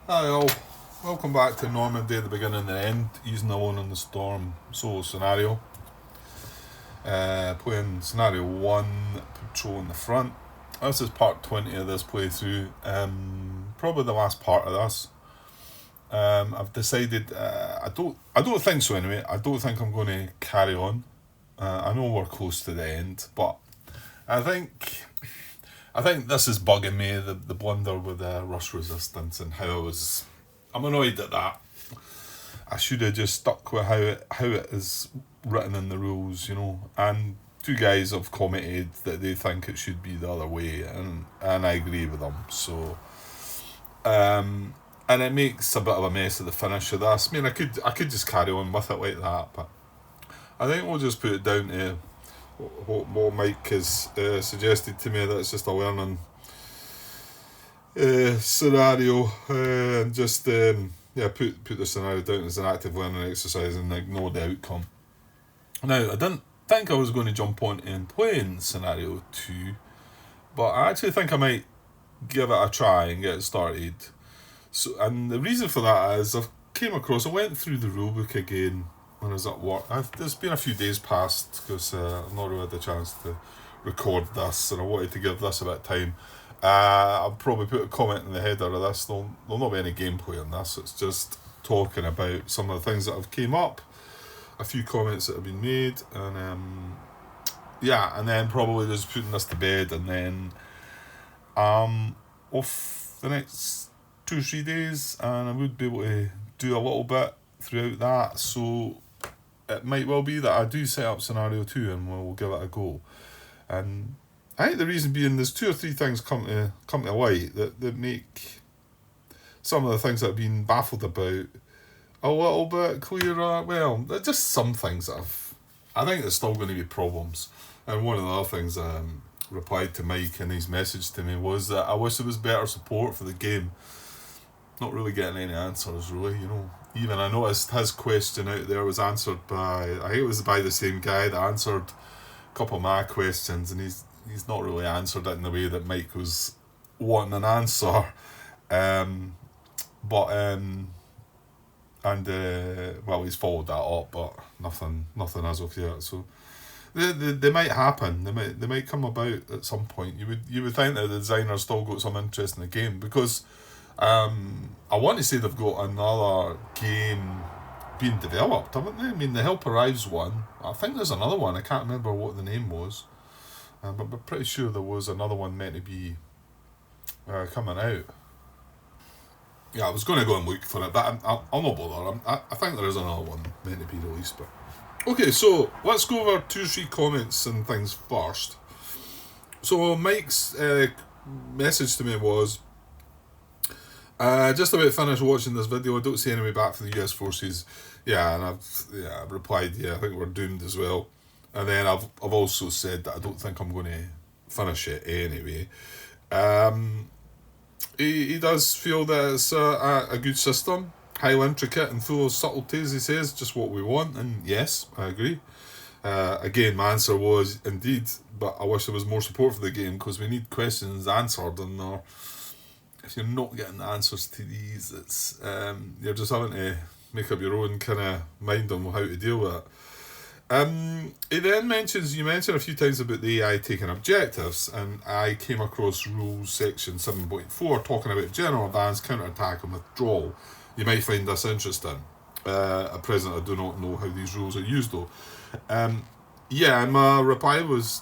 Hi all, welcome back to Normandy at the beginning and the end, using Alone in the Storm solo scenario. Playing scenario 1, patrol in the front. This is part 20 of this playthrough, probably the last part of this. I've decided, I don't think so anyway, I don't think I'm going to carry on. I know we're close to the end, but I think I think this is bugging me, the blunder with the rush resistance and how I'm annoyed at that. I should have just stuck with how it is written in the rules, And two guys have commented that they think it should be the other way, and I agree with them. So, and it makes a bit of a mess of the finish of this. I mean, I could just carry on with it like that, but I think we'll just put it down to what Mike has suggested to me, that it's just a learning scenario, and just put the scenario down as an active learning exercise and ignore the outcome. Now, I didn't think I was going to jump on and play in scenario 2, but I actually think I might give it a try and get it started. So, and the reason for that is I went through the rulebook again when I was at work. There's been a few days past because I've not really had the chance to record this, and I wanted to give this a bit of time. I'll probably put a comment in the header of this. There'll not be any gameplay on this. It's just talking about some of the things that have came up, a few comments that have been made, and and then probably just putting this to bed, and then off the next 2 or 3 days, and I would be able to do a little bit throughout that. So it might well be that I do set up scenario 2 and we'll give it a go. And I think the reason being, there's 2 or 3 things come to light that make some of the things that I've been baffled about a little bit clearer. Well, they're just some things that I think there's still going to be problems. And one of the other things I replied to Mike in his message to me was that I wish there was better support for the game. Not really getting any answers, really. Even I noticed his question out there was answered by, I think it was by the same guy that answered a couple of my questions, and he's not really answered it in the way that Mike was wanting an answer. He's followed that up, but nothing as of yet. So they might happen. They might come about at some point. You would think that the designers still got some interest in the game, because I want to say they've got another game being developed, haven't they? I mean, the Help Arrives one. I think there's another one. I can't remember what the name was, but I'm pretty sure there was another one meant to be coming out. Yeah, I was going to go and look for it, but I'll not bother. I think there is another one meant to be released. But okay, so let's go over 2 or 3 comments and things first. So Mike's message to me was, just about finished watching this video. I don't see any way back for the US forces. Yeah, and I've replied, yeah, I think we're doomed as well. And then I've also said that I don't think I'm going to finish it anyway. He does feel that it's a good system, highly intricate and full of subtleties. He says just what we want, and yes, I agree. Again, my answer was indeed, but I wish there was more support for the game, because we need questions answered, and if you're not getting the answers to these, it's you're just having to make up your own kind of mind on how to deal with it. He then you mentioned a few times about the AI taking objectives, and I came across rules section 7.4 talking about general advance, counter-attack and withdrawal. You might find this interesting. At present, I do not know how these rules are used though. And my reply was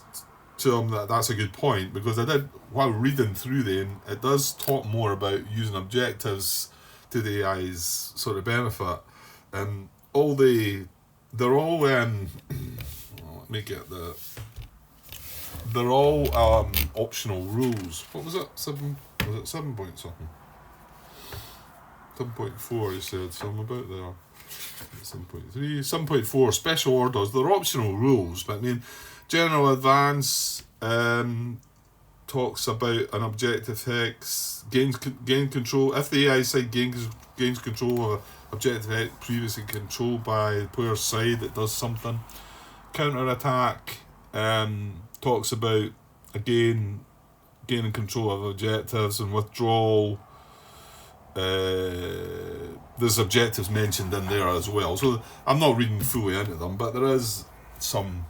to him that that's a good point, because I did, while reading through them, it does talk more about using objectives to the AI's sort of benefit. They're all let me get they're all optional rules. What was it? Was it 7 point something? 7.4 you said, so I'm about there. 7.3, 7.4 special orders. They're optional rules, but I mean, general advance talks about an objective hex, gain control. If the AI side gains control of objective hex previously controlled by the player's side, it does something. Counter attack talks about, again, gaining control of objectives, and withdrawal there's objectives mentioned in there as well. So I'm not reading fully into them, but there is some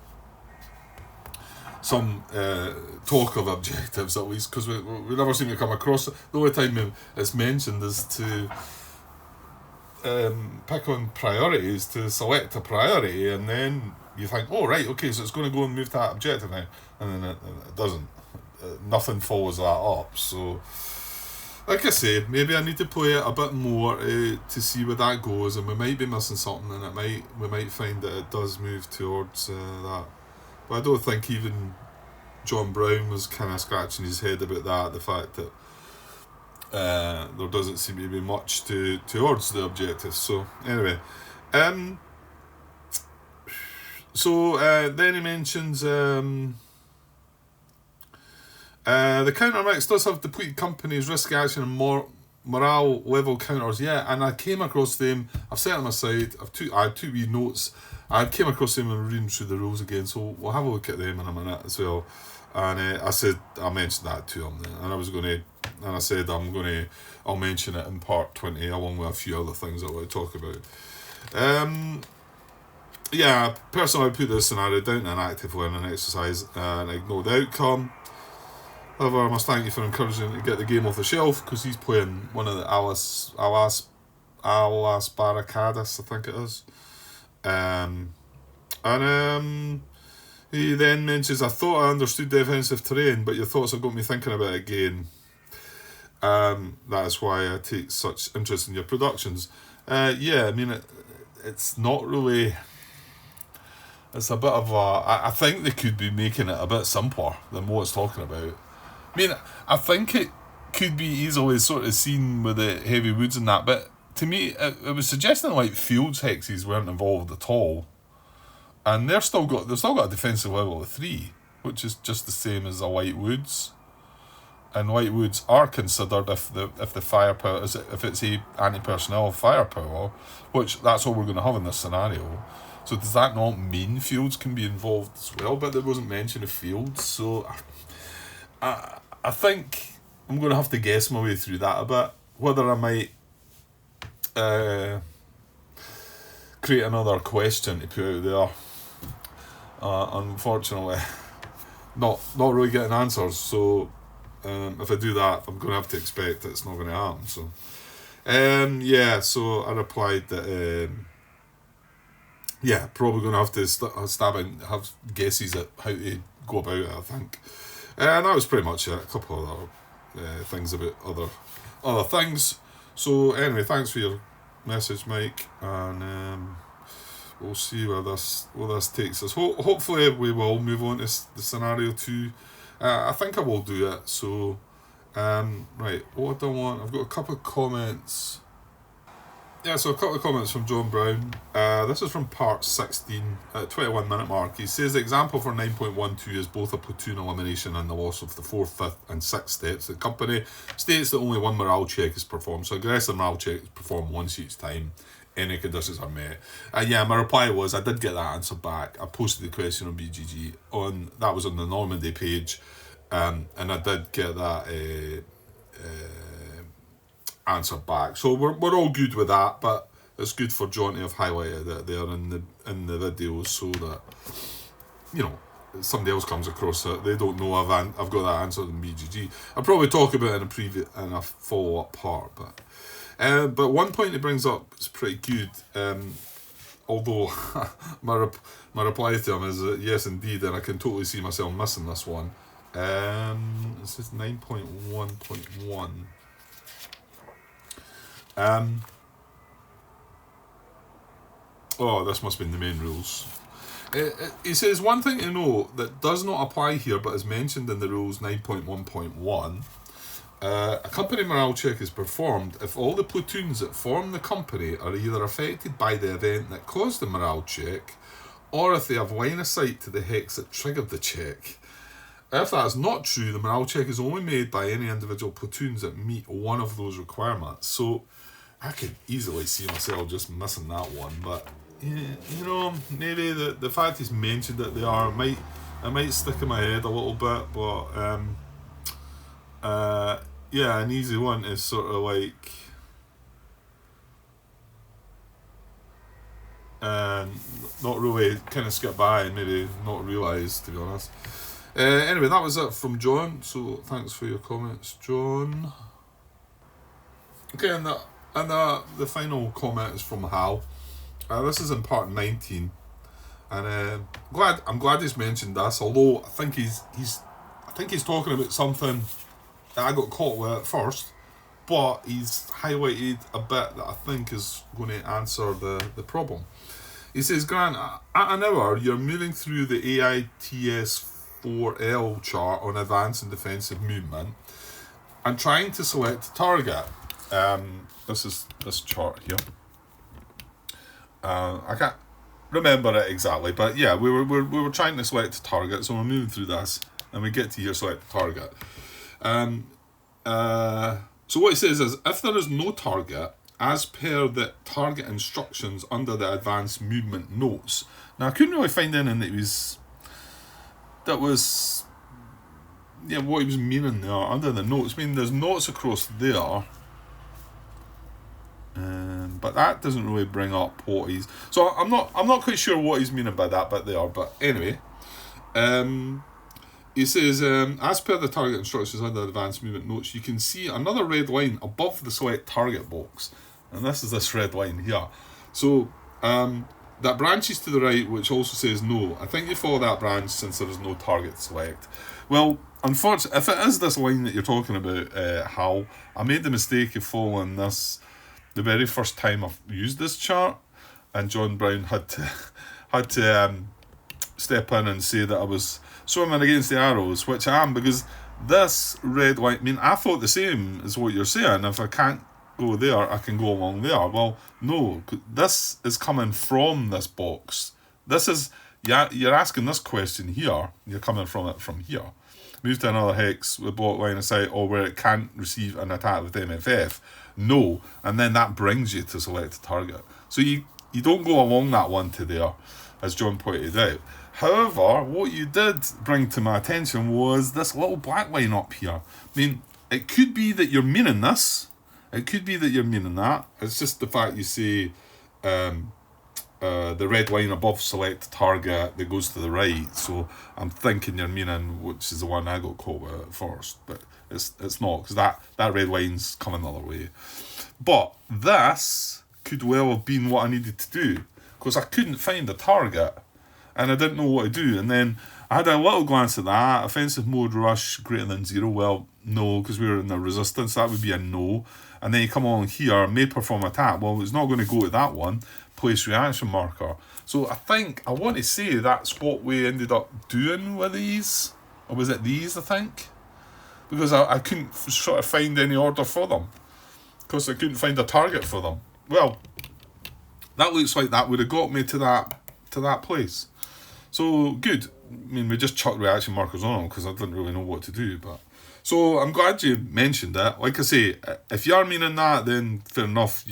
talk of objectives at least, because we never seem to come across it. The only time it's mentioned is to pick on priorities, to select a priority, and then you think, oh right, okay, so it's going to go and move to that objective now, and then it doesn't. Nothing follows that up. So, like I say, maybe I need to play it a bit more to see where that goes, and we might be missing something, and we might find that it does move towards that. But I don't think even John Brown was kind of scratching his head about that, the fact that there doesn't seem to be much towards the objectives. So anyway, then he mentions the counter mix does have depleted companies, risk action, and more morale level counters. Yeah, and I came across them. I've set them aside. I had two wee notes. I came across them and reading through the rules again, so we'll have a look at them in a minute as well. And I mentioned that to him, and I said I'll mention it in part 20 along with a few other things I want to talk about. Yeah, personally, I put this scenario down to an active learning exercise and ignore the outcome. However, I must thank you for encouraging him to get the game off the shelf, because he's playing one of the Alas Barracadas, I think it is. He then mentions, I thought I understood defensive terrain, but your thoughts have got me thinking about it again. That is why I take such interest in your productions. Yeah, I mean, it's not really... It's a bit of a... I think they could be making it a bit simpler than what it's talking about. I mean, I think it could be easily sort of seen with the heavy woods and that, but to me, it was suggesting like fields hexes weren't involved at all. And they've still got a defensive level of 3, which is just the same as the light woods. And light woods are considered if the firepower if it's a anti-personnel firepower, which that's all we're going to have in this scenario. So does that not mean fields can be involved as well? But there wasn't mention of fields, so I think I'm going to have to guess my way through that a bit. Whether I might create another question to put out there. Unfortunately, not really getting answers. So if I do that, I'm going to have to expect that it's not going to happen. So yeah. So I replied that yeah, probably going to have to have guesses at how to go about it, I think. And that was pretty much it. A couple of other things about other things. So anyway, thanks for your message, Mike, and we'll see where this takes us. Hopefully we will move on to the scenario 2. I think I will do it. So right, what do I want? I've got a couple of comments. Yeah, so a couple of comments from John Brown. This is from part 16, 21 minute mark. He says the example for 9.12 is both a platoon elimination and the loss of the 4th, 5th and 6th steps. The company states that only one morale check is performed, so aggressive morale check is performed once each time any conditions are met. Yeah, my reply was I did get that answer back. I posted the question on BGG, that was on the Normandy page, and I did get that answer back. So we're all good with that, but it's good for John to have highlighted that there in the video, so that somebody else comes across it, they don't know I've got that answer in BGG. I'll probably talk about it in a follow-up part, but one point he brings up is pretty good. Although my reply to him is yes indeed, and I can totally see myself missing this one. This is 9.1.1. This must be in the main rules. He says one thing to note that does not apply here but is mentioned in the rules 9.1.1. A company morale check is performed if all the platoons that form the company are either affected by the event that caused the morale check, or if they have line of sight to the hex that triggered the check. If that is not true, the morale check is only made by any individual platoons that meet one of those requirements. So I could easily see myself just missing that one, but maybe the fact he's mentioned that they are it might stick in my head a little bit, but yeah, an easy one is sort of like and not really kind of skip by and maybe not realise, to be honest. Anyway, that was it from John, so thanks for your comments, John. Okay, and the final comment is from Hal. This is in part 19, and I'm glad he's mentioned this. Although I think he's talking about something that I got caught with at first, but he's highlighted a bit that I think is going to answer the problem. He says, Grant, at an hour, you're moving through the AITS 4L chart on advanced and defensive movement and trying to select a target. This is this chart here. I can't remember it exactly, but yeah, we were trying to select a target, so we're moving through this, and we get to here, select a target. So what it says is, if there is no target, as per the target instructions under the advanced movement notes. Now I couldn't really find anything that was what he was meaning there under the notes. I mean, there's notes across there. But that doesn't really bring up what he's. So I'm not quite sure what he's meaning by that bit there. But anyway, he says, as per the target instructions under the advanced movement notes, you can see another red line above the select target box, and this is this red line here. So that branches to the right, which also says no. I think you follow that branch since there is no target to select. Well, unfortunately, if it is this line that you're talking about, Hal, I made the mistake of following this the very first time I've used this chart, and John Brown had to step in and say that I was swimming against the arrows, which I am, because this red line, I mean, I thought the same as what you're saying. If I can't go there, I can go along there. Well, no, this is coming from this box. This is, you're asking this question here, you're coming from it from here. Move to another hex with block line of sight, or where it can't receive an attack with MFF. No, and then that brings you to select a target. So you don't go along that one to there, as John pointed out. However, what you did bring to my attention was this little black line up here. I mean, it could be that you're meaning this. It could be that you're meaning that. It's just the fact you say the red line above select target that goes to the right. So I'm thinking you're meaning, which is the one I got caught with at first. But it's not, because that red line's coming the other way. But this could well have been what I needed to do, because I couldn't find a target and I didn't know what to do. And then I had a little glance at that. Offensive mode rush greater than 0. Well, no, because we were in the resistance. That would be a no. And then you come along here, may perform attack. Well, it's not going to go to that one. Place reaction marker. So I think I want to say that's what we ended up doing with these. Or was it these, I think? Because I couldn't sort of find any order for them, because I couldn't find a target for them. Well, that looks like that would have got me to that place. So good. I mean, we just chucked reaction markers on them because I didn't really know what to do. But so I'm glad you mentioned that. Like I say, if you are meaning that, then fair enough.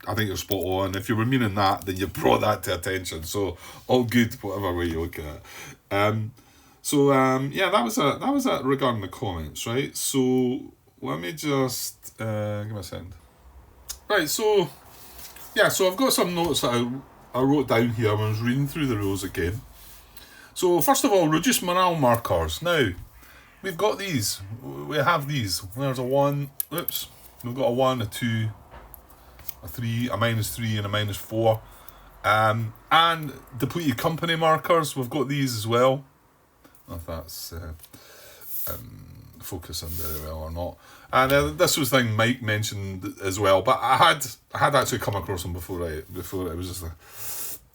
I think you're spot on. If you were meaning that, then you brought that to attention. So all good, whatever way you look at it. Yeah, that was it regarding the comments, right? So let me just give me a second. Right, so yeah, so I've got some notes that I wrote down here when I was reading through the rules again. So first of all, reduce morale markers. Now, we've got these. We have these. There's a 1. Oops. We've got a 1, a 2, a 3, a -3, and a -4. And depleted company markers. We've got these as well. I don't know if that's focusing very well or not. And this was thing Mike mentioned as well, but I had actually come across them before it was just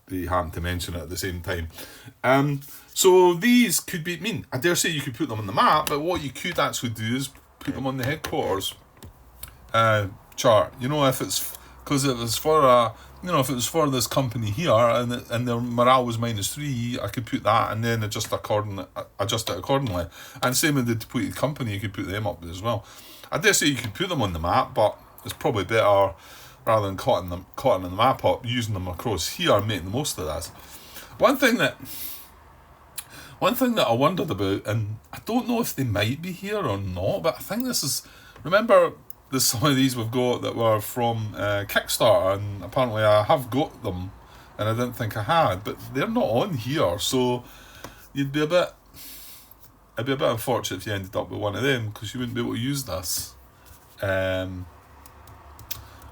they happened to mention it at the same time. So these could be, I dare say you could put them on the map, but what you could actually do is put them on the headquarters chart. You know, if it's because it was for if it was for this company here and their morale was -3, I could put that and then adjust it accordingly. And same with the depleted company, you could put them up as well. I dare say you could put them on the map, but it's probably better, rather than cutting the map up, using them across here and making the most of this. One thing that I wondered about, and I don't know if they might be here or not, but I think this is, remember there's some of these we've got that were from Kickstarter, and apparently I have got them and I didn't think I had, but they're not on here, so you'd be a bit. It'd be a bit unfortunate if you ended up with one of them because you wouldn't be able to use this,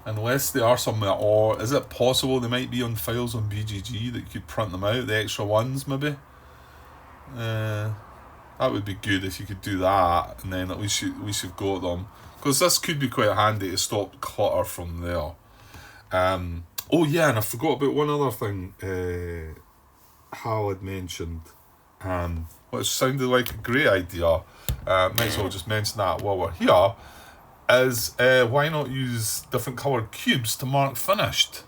unless they are somewhere. Or is it possible they might be on files on BGG that you could print them out, the extra ones maybe? That would be good if you could do that, and then at least you've got them, because this could be quite handy to stop clutter from there. Oh yeah, and I forgot about one other thing Hal had mentioned, which sounded like a great idea. Might as well just mention that while we're here, is why not use different coloured cubes to mark finished?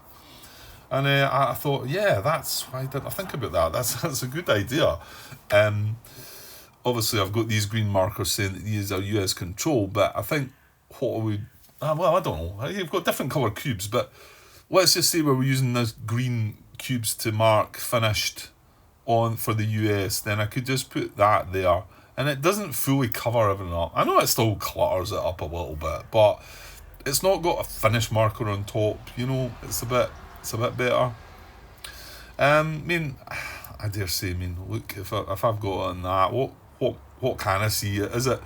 And I thought, yeah, why didn't I think about that? That's a good idea. Obviously, I've got these green markers saying that these are US control, but I think what I would... well, I don't know. You've got different coloured cubes, but let's just say we're using those green cubes to mark finished on for the US, then I could just put that there, and it doesn't fully cover everything up. I know it still clutters it up a little bit, but it's not got a finish marker on top, you know. It's a bit better. I mean, I dare say, look, if I've got on that, what can I see? Is it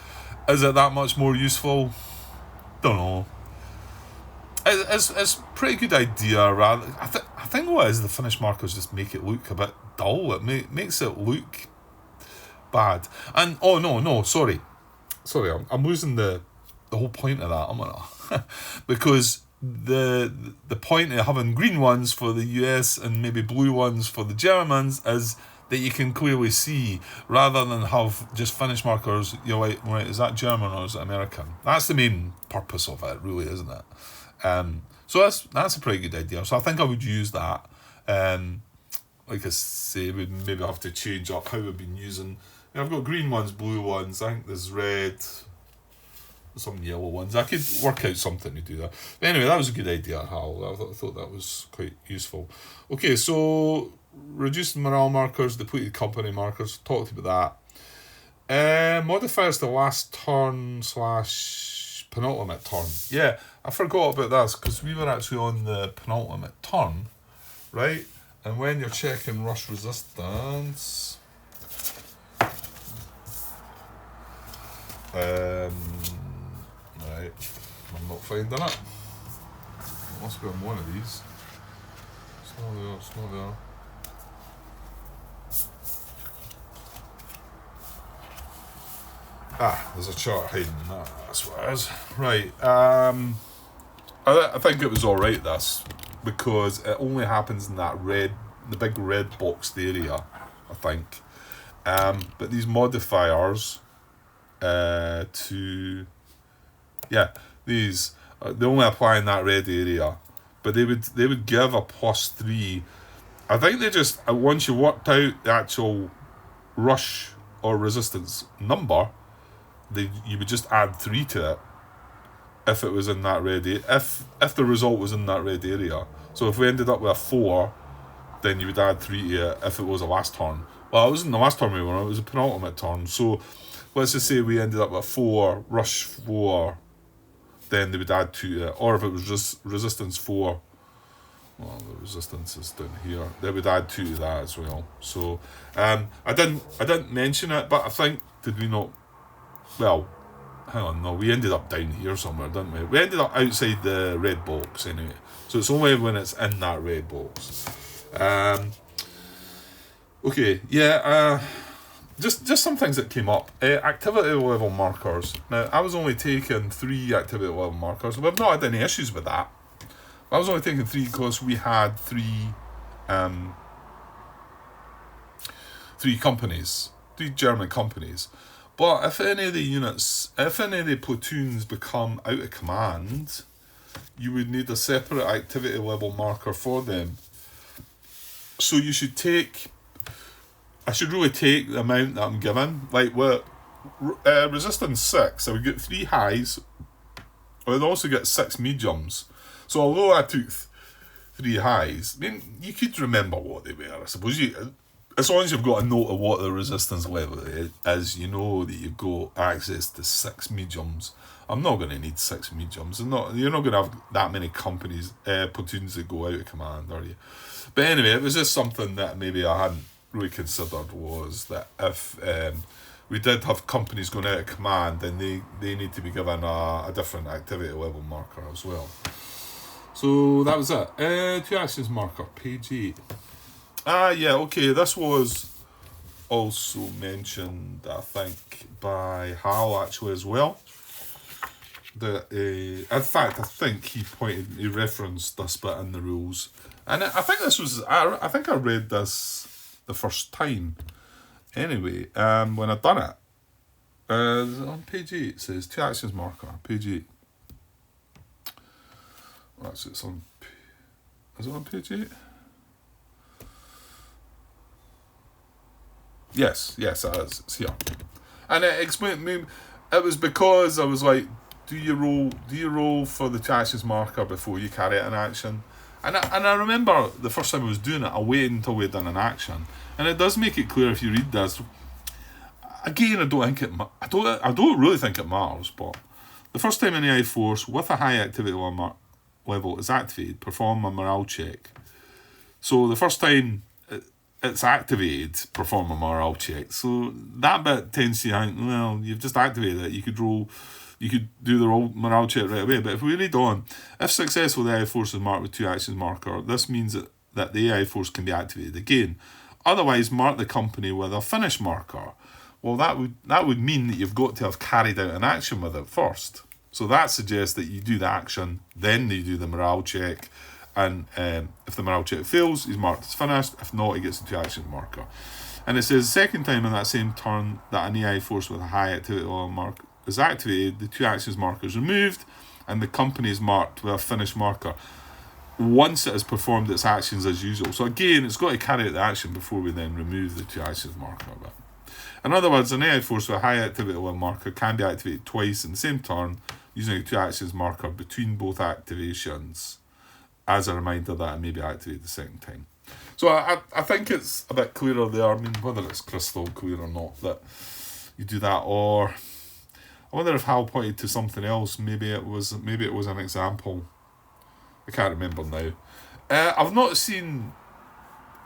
that much more useful? Don't know. It's a pretty good idea. Rather, I think what is the finish markers just make it look a bit dull. It makes it look bad. And sorry, I'm losing the whole point of that. I'm gonna because the point of having green ones for the US and maybe blue ones for the Germans is that you can clearly see, rather than have just finish markers. You're like, right, is that German or is it American? That's the main purpose of it, really, isn't it? So that's a pretty good idea. So I think I would use that. Like I say, we'd maybe have to change up how we've been using. I've got green ones, blue ones. I think there's red, some yellow ones. I could work out something to do that. But anyway, that was a good idea, Hal. I thought that was quite useful. Okay, so reducing morale markers, depleted company markers. Talked about that. Modifiers to last turn / penultimate turn. Yeah, I forgot about this because we were actually on the penultimate turn, right? And when you're checking rush resistance, right, I'm not finding it. It must be on one of these. It's not there. There's a chart hiding in that. That's what it is. Right. I think it was alright, this, because it only happens in the big red boxed area, I think. But these modifiers these they only apply in that red area, but they would give a +3. I think they just once you worked out the actual rush or resistance number, you would just add 3 to it if it was in that red area, if the result was in that red area. So if we ended up with a 4, then you would add 3 to it if it was a last turn. Well, it wasn't the last turn we were on, it was a penultimate turn. So let's just say we ended up with 4, rush 4, then they would add 2 to it. Or if it was just resistance 4, well, the resistance is down here, they would add 2 to that as well. So I didn't mention it, but I think, did we not? Well, hang on, no, we ended up down here somewhere, didn't we? We ended up outside the red box anyway. So it's only when it's in that red box. Okay, yeah, just some things that came up. Activity level markers. Now, I was only taking 3 activity level markers. We've not had any issues with that. I was only taking 3 because we had 3 companies, 3 German companies. But if any of the platoons become out of command, you would need a separate activity level marker for them. So I should really take the amount that I'm given. Like with resistance 6, I would get 3 highs. I would also get 6 mediums. So although I took 3 highs, I mean, you could remember what they were. I suppose as long as you've got a note of what the resistance level is, you know that you've got access to 6 mediums I'm not going to need 6 mediums. You're not going to have that many companies, platoons that go out of command, are you? But anyway, it was just something that maybe I hadn't really considered, was that if we did have companies going out of command, then they need to be given a different activity level marker as well. So that was it. 2 actions marker, page 8. Yeah, okay, this was also mentioned, I think, by Hal actually as well. In fact, I think he referenced this bit in the rules, and I think this was I think I read this the first time. Anyway, when I'd done it, on page 8 it says 2 actions marker, page 8. Is it on page 8? Yes, it is. It's here. And it explained me. It was because I was like, do you roll for the 2 actions marker before you carry out an action? And I remember the first time I was doing it, I waited until we'd done an action. And it does make it clear if you read this. Again, I don't really think it matters, but the first time an AI force with a high activity level is activated, perform a morale check. So the first time it's activated, perform a morale check. So that bit tends to think, well, you've just activated it. You could do the morale check right away. But if we read on, if successful, the AI force is marked with 2 actions marker. This means that the AI force can be activated again. Otherwise, mark the company with a finish marker. Well, that would mean that you've got to have carried out an action with it first. So that suggests that you do the action, then you do the morale check, and if the morale check fails, he's marked as finished. If not, he gets a 2 action marker. And it says the second time in that same turn that an AI force with a high activity level mark is activated, the 2 actions marker is removed, and the company is marked with a finish marker once it has performed its actions as usual. So again, it's got to carry out the action before we then remove the 2 actions marker. But in other words, an AI force with a high activity level marker can be activated twice in the same turn using a 2 actions marker between both activations as a reminder that it may be activated the second time. So I think it's a bit clearer there. I mean, whether it's crystal clear or not that you do that, or I wonder if Hal pointed to something else. Maybe it was an example. I can't remember now. I've not seen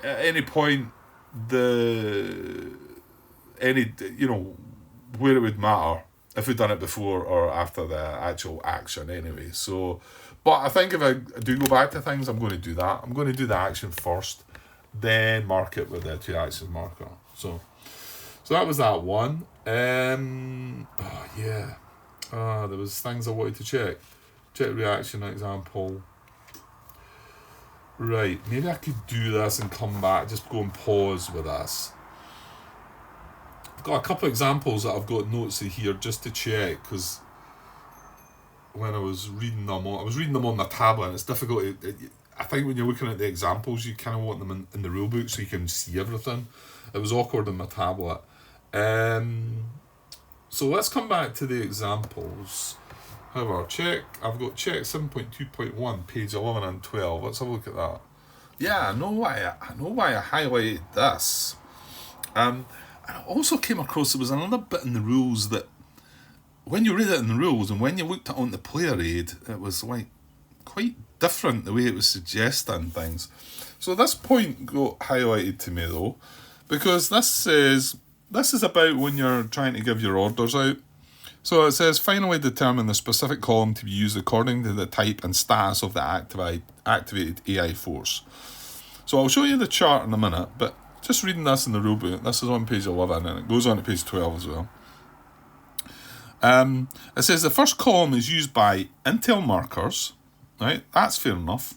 at any point where it would matter if we'd done it before or after the actual action anyway. So, but I think if I do go back to things, I'm going to do that. I'm going to do the action first, then mark it with the 2 actions marker. So that was that one. There was things I wanted to check. Check reaction example. Right, maybe I could do this and come back, just go and pause with this. I've got a couple of examples that I've got notes in here just to check, because when I was reading them on my tablet, and it's difficult. I think when you're looking at the examples, you kind of want them in the rulebook so you can see everything. It was awkward on my tablet. So let's come back to the examples. However, I've got check 7.2.1, page 11 and 12. Let's have a look at that. Yeah, I know why I highlighted this. And I also came across there was another bit in the rules that when you read it in the rules and when you looked at it on the player aid, it was like quite different the way it was suggesting things. So this point got highlighted to me though, because this is about when you're trying to give your orders out. So it says, finally determine the specific column to be used according to the type and status of the activated AI force. So I'll show you the chart in a minute, but just reading this in the rulebook, this is on page 11 and it goes on to page 12 as well. It says the first column is used by intel markers, right? That's fair enough.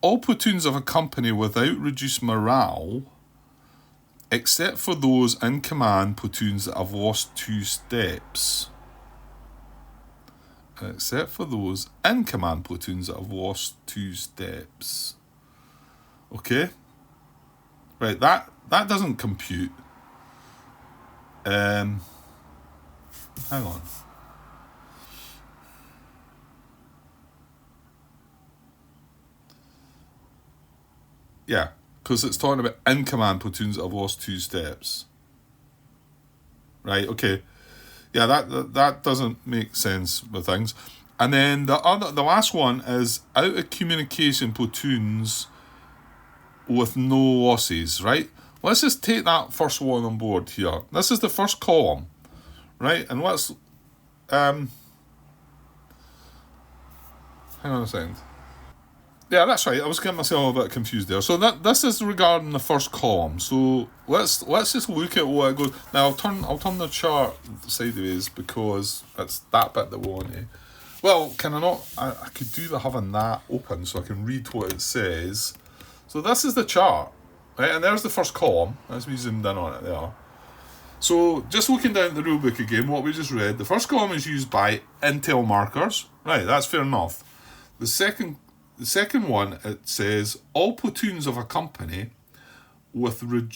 All platoons of a company without reduced morale, except for those in command platoons that have lost 2 steps. Except for those in command platoons that have lost 2 steps. Okay? Right, that doesn't compute. Hang on. Yeah, because it's talking about in command platoons that have lost 2 steps. Right, okay. Yeah, that doesn't make sense with things. And then the last one is out of communication platoons with no losses, right? Let's just take that first one on board here. This is the first column, right? And let's hang on a second. Yeah, that's right. I was getting myself a bit confused there. So this is regarding the first column. So let's just look at what it goes. Now I'll turn the chart sideways because it's that bit that we want to. Well, can I not? I could do the having that open so I can read what it says. So this is the chart, right? And there's the first column. As we zoomed in on it there. So just looking down at the rulebook again, what we just read, the first column is used by Intel markers. Right, that's fair enough. The second one, it says all platoons of a company without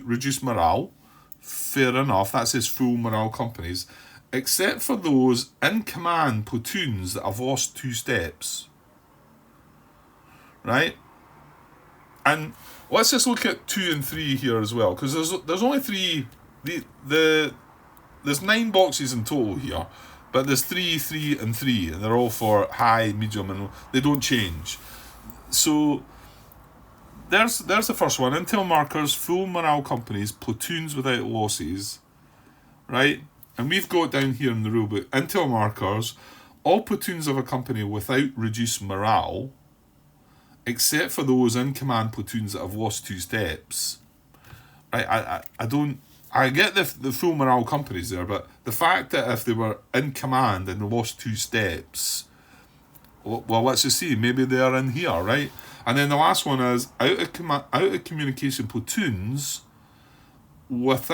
reduced morale. Fair enough, that says full morale companies, except for those in command platoons that have lost 2 steps. Right? And let's just look at 2 and 3 here as well, because there's only 3. There's 9 boxes in total here, but there's 3, 3, and 3, and they're all for high, medium, and they don't change. So there's the first one. Intel markers, full morale companies, platoons without losses, right? And we've got down here in the rulebook, Intel markers, all platoons of a company without reduced morale, except for those in command platoons that have lost 2 steps. Right? I get the full morale companies there, but the fact that if they were in command and they lost 2 steps, well, let's just see, maybe they're in here, right? And then the last one is out of communication platoons with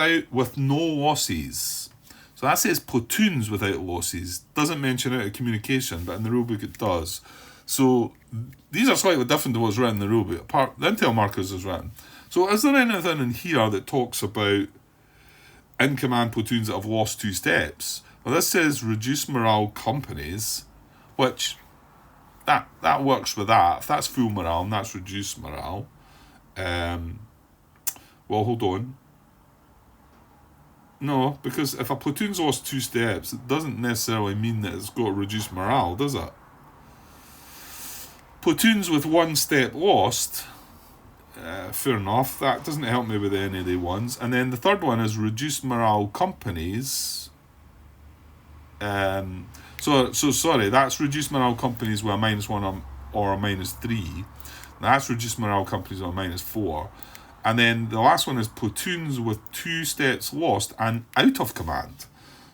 no losses. So that says platoons without losses. Doesn't mention out of communication, but in the rulebook it does. So these are slightly different to what's written in the rulebook. The Intel markers is written. So is there anything in here that talks about in-command platoons that have lost 2 steps? Well, this says reduce morale companies, which that works with that. If that's full morale and that's reduced morale, well, hold on. No, because if a platoon's lost 2 steps, it doesn't necessarily mean that it's got reduced morale, does it? Platoons with 1 step lost, fair enough, that doesn't help me with any of the ones. And then the third one is reduced morale companies. So sorry, that's reduced morale companies with a -1 or a -3. That's reduced morale companies with a -4. And then the last one is platoons with 2 steps lost and out of command.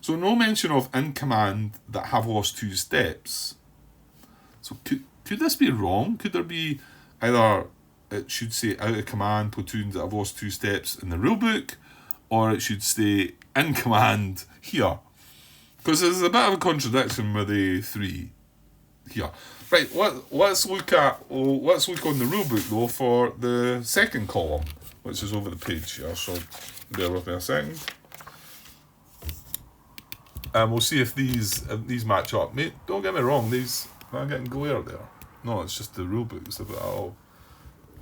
So no mention of in command that have lost 2 steps. So could this be wrong? Could there be either it should say out of command platoons that have lost 2 steps in the rulebook, or it should stay in command here? Because there's a bit of a contradiction with the 3 here. Right, let's look on the rulebook though for the second column, which is over the page here. So bear with me a second, and we'll see if these match up. Mate, don't get me wrong, these I'm getting glare there. No, it's just the rulebook. It's a bit all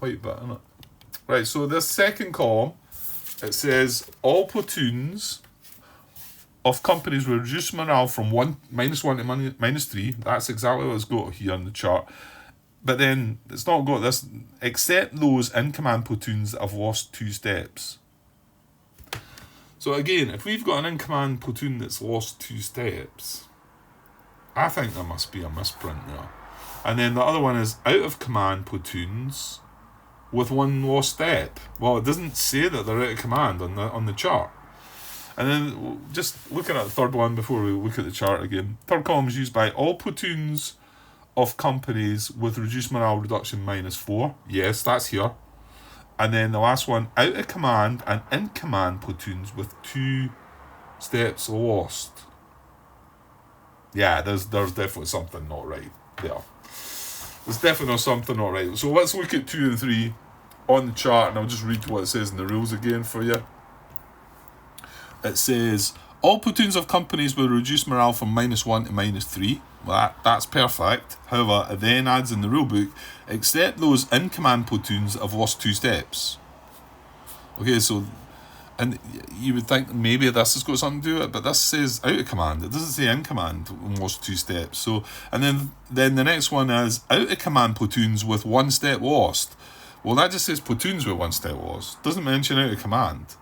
white bit, isn't it? Right, so this second column, it says all platoons of companies with reduced morale from -1 to -3. That's exactly what it's got here in the chart. But then it's not got this, except those in command platoons that have lost 2 steps. So again, if we've got an in command platoon that's lost 2 steps, I think there must be a misprint there. And then the other one is out of command platoons with 1 lost step. Well, it doesn't say that they're out of command on the chart. And then just looking at the third one before we look at the chart again. Third column is used by all platoons of companies with reduced morale reduction -4. Yes, that's here. And then the last one, out of command and in command platoons with 2 steps lost. Yeah, there's definitely something not right there. There's definitely something not right. So let's look at 2 and 3 on the chart, and I'll just read what it says in the rules again for you. It says, all platoons of companies will reduce morale from -1 to -3. Well, that's perfect. However, it then adds in the rulebook, except those in-command platoons that have lost 2 steps. Okay, so And you would think maybe this has got something to do with it, but this says out of command. It doesn't say in command in lost 2 steps. So, and then the next one is out of command platoons with 1 step lost. Well, that just says platoons with 1 step lost. Doesn't mention out of command.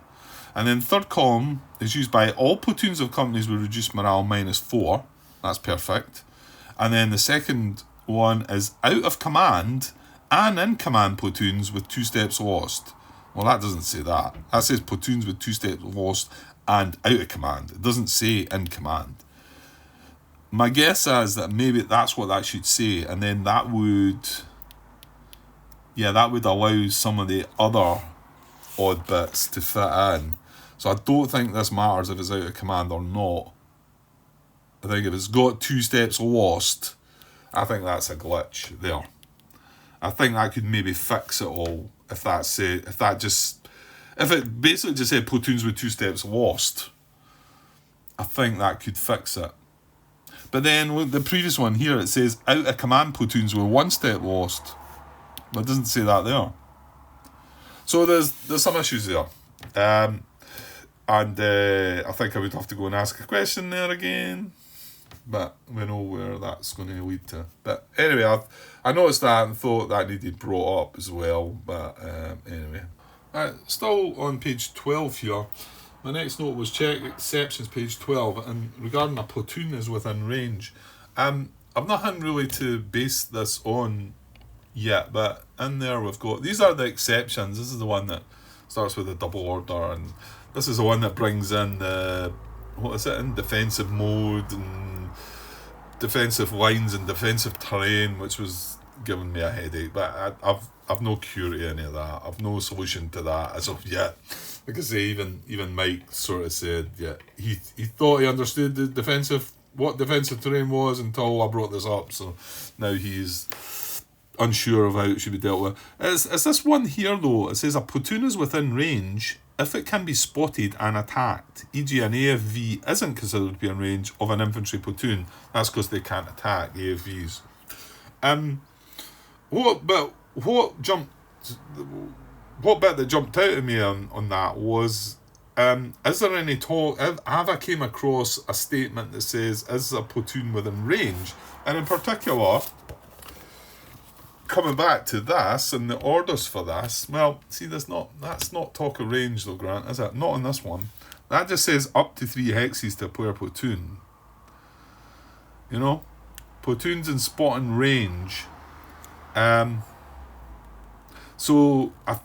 And then third column is used by all platoons of companies with reduced morale -4. That's perfect. And then the second one is out of command and in command platoons with 2 steps lost. Well, that doesn't say that. That says platoons with 2 steps lost and out of command. It doesn't say in command. My guess is that maybe that's what that should say, and then that would allow some of the other odd bits to fit in. So I don't think this matters if it's out of command or not. I think if it's got 2 steps lost, I think that's a glitch there. I think that could maybe fix it all if it basically just said platoons with 2 steps lost. I think that could fix it. But then with the previous one here, it says out of command platoons with 1 step lost. But it doesn't say that there. So there's some issues there. And I think I would have to go and ask a question there again. But we know where that's going to lead to. But anyway, I noticed that and thought that needed brought up as well. But anyway. Still on page 12 here. My next note was check exceptions, page 12. And regarding a platoon is within range. I've nothing really to base this on yet. But in there we've got... These are the exceptions. This is the one that starts with a double order. And this is the one that brings in the... What is it? In defensive mode and defensive lines and defensive terrain, which was giving me a headache. But I've no cure to any of that. I've no solution to that as of yet. Because even Mike sort of said, yeah, he thought he understood what defensive terrain was until I brought this up. So now he's unsure of how it should be dealt with. Is this one here though? It says a platoon is within range if it can be spotted and attacked, e.g. an AFV isn't considered to be in range of an infantry platoon. That's because they can't attack AFVs. What bit that jumped out at me on that was, is there any talk, have I came across a statement that says, is a platoon within range? And in particular, coming back to this and the orders for this, well, see, that's not talk of range though, Grant, is it? Not on this one. That just says up to 3 hexes to a player platoon. You know? Platoons in spotting range. So I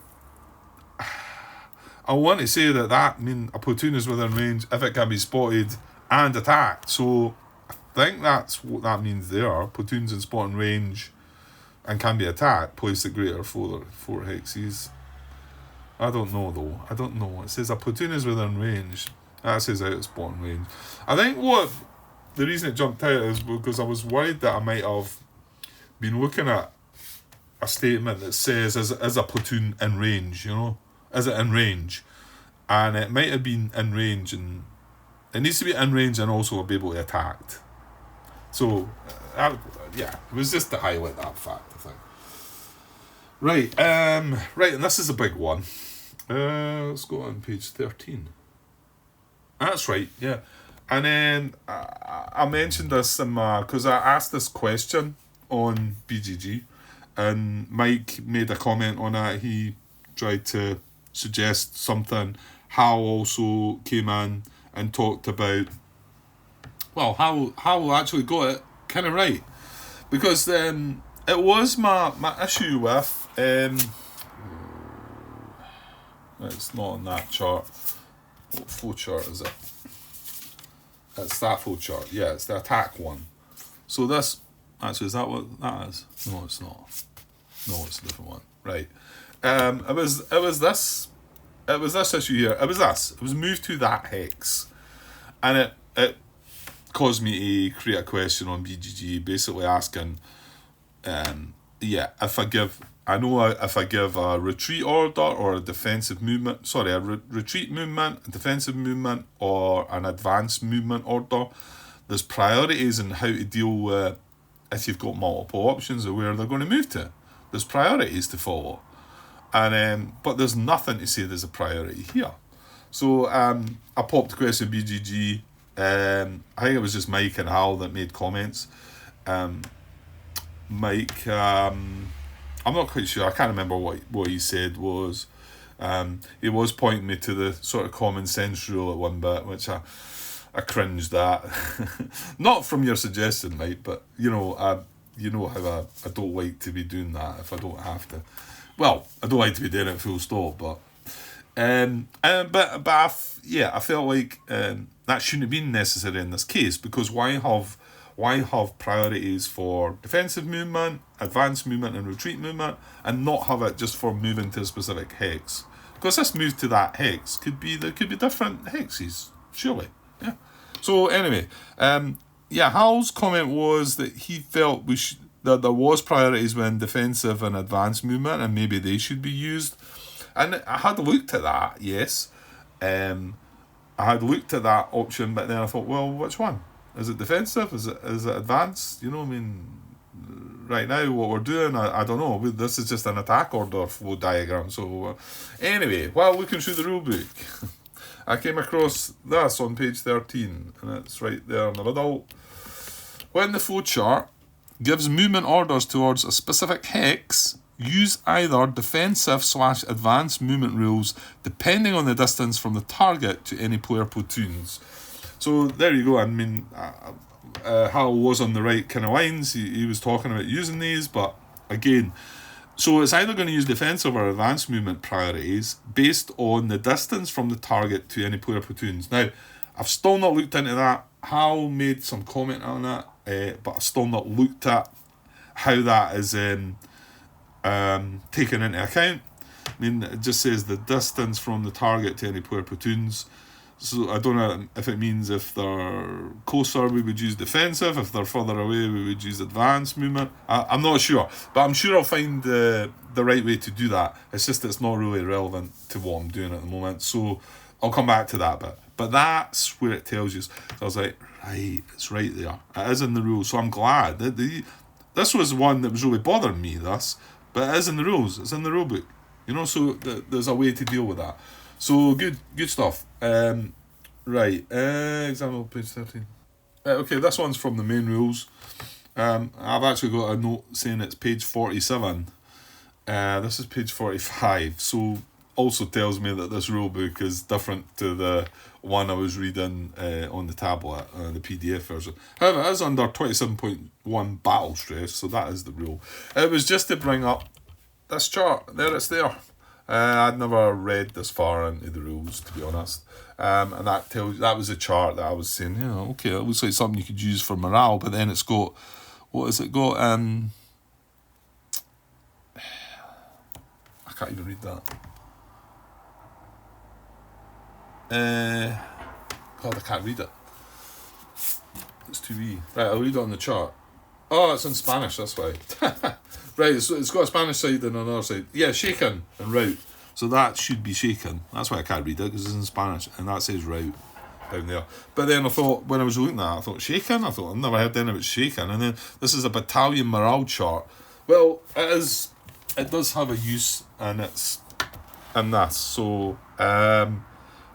want to say that means a platoon is within range if it can be spotted and attacked. So I think that's what that means there. Platoons in spotting range and can be attacked, placed at greater 4 hexes. I don't know though. I don't know. It says a platoon is within range. That says out of spotting range. I think the reason it jumped out is because I was worried that I might have been looking at a statement that says is a platoon in range, you know? Is it in range? And it might have been in range, and it needs to be in range and also be able to attacked. So, it was just to highlight that fact, I think. Right, and this is a big one. Let's go on page 13. That's right, yeah. And then I mentioned this because I asked this question on BGG, and Mike made a comment on it. He tried to suggest something. Hal also came in and talked about, well, Hal actually got it kind of right, because it was my issue with it's not on that chart. What flow chart is it? It's that flow chart. Yeah, it's the attack one. So this, actually, is that what that is? No, it's not. No, it's a different one. Right. It was this issue here. It was moved to that hex, and it caused me to create a question on BGG, basically asking, if I give a retreat order or a defensive movement, a retreat movement, a defensive movement, or an advanced movement order, there's priorities in how to deal with if you've got multiple options of where they're going to move to. There's priorities to follow. And but there's nothing to say there's a priority here. So I popped the question BGG. I think it was just Mike and Hal that made comments. Mike, I'm not quite sure. I can't remember what he said was. He was pointing me to the sort of common sense rule at one bit, which I cringed at. Not from your suggestion, Mike, but how I don't like to be doing that if I don't have to. Well, I don't like to be doing it full stop, but I felt like that shouldn't have been necessary in this case, because why have priorities for defensive movement, advanced movement and retreat movement, and not have it just for moving to a specific hex? Because this move to that hex there could be different hexes, surely. Yeah. So anyway, Hal's comment was that he felt that there was priorities when defensive and advanced movement, and maybe they should be used. And I had looked at that, yes. I had looked at that option, but then I thought, well, which one? Is it defensive? Is it advanced? Right now what we're doing, I don't know. This is just an attack order flow diagram. So anyway, while looking through the rulebook, I came across this on page 13, and it's right there in the middle. When the flow chart gives movement orders towards a specific hex, use either defensive/advanced movement rules depending on the distance from the target to any player platoons. So there you go. I mean, Hal was on the right kind of lines. He was talking about using these, but again, so it's either going to use defensive or advanced movement priorities based on the distance from the target to any player platoons. Now, I've still not looked into that. Hal made some comment on that, but I've still not looked at how that is taken into account. I mean, it just says the distance from the target to any player platoons. So I don't know if it means if they're closer we would use defensive, if they're further away we would use advanced movement. I'm not sure, but I'm sure I'll find the right way to do that. It's just it's not really relevant to what I'm doing at the moment, so I'll come back to that bit. But that's where it tells you. So I was like, right, it's right there. It is in the rules, so I'm glad. This was one that was really bothering me, but it is in the rules. It's in the rule book. So there's a way to deal with that. So good stuff. Right, example page 13. Okay, this one's from the main rules. I've actually got a note saying it's page 47. This is page 45. So also tells me that this rule book is different to the one I was reading on the tablet, the PDF version. However, it is under 27.1 battle stress, so that is the rule. It was just to bring up this chart. There, it's there. I'd never read this far into the rules, to be honest. And that was a chart that I was saying, okay, it looks like something you could use for morale, but then it's got, what has it got? I can't even read that. God, I can't read it. It's too wee. Right, I'll read it on the chart. Oh, it's in Spanish, that's why. Right, it's got a Spanish side and another side. Yeah, shaken and route. So that should be shaken. That's why I can't read it, because it's in Spanish. And that says route down there. But then I thought, when I was looking at it, I thought, shaken? I thought, I've never heard anything about shaken. And then this is a battalion morale chart. Well, it does have a use, and it's in this. So,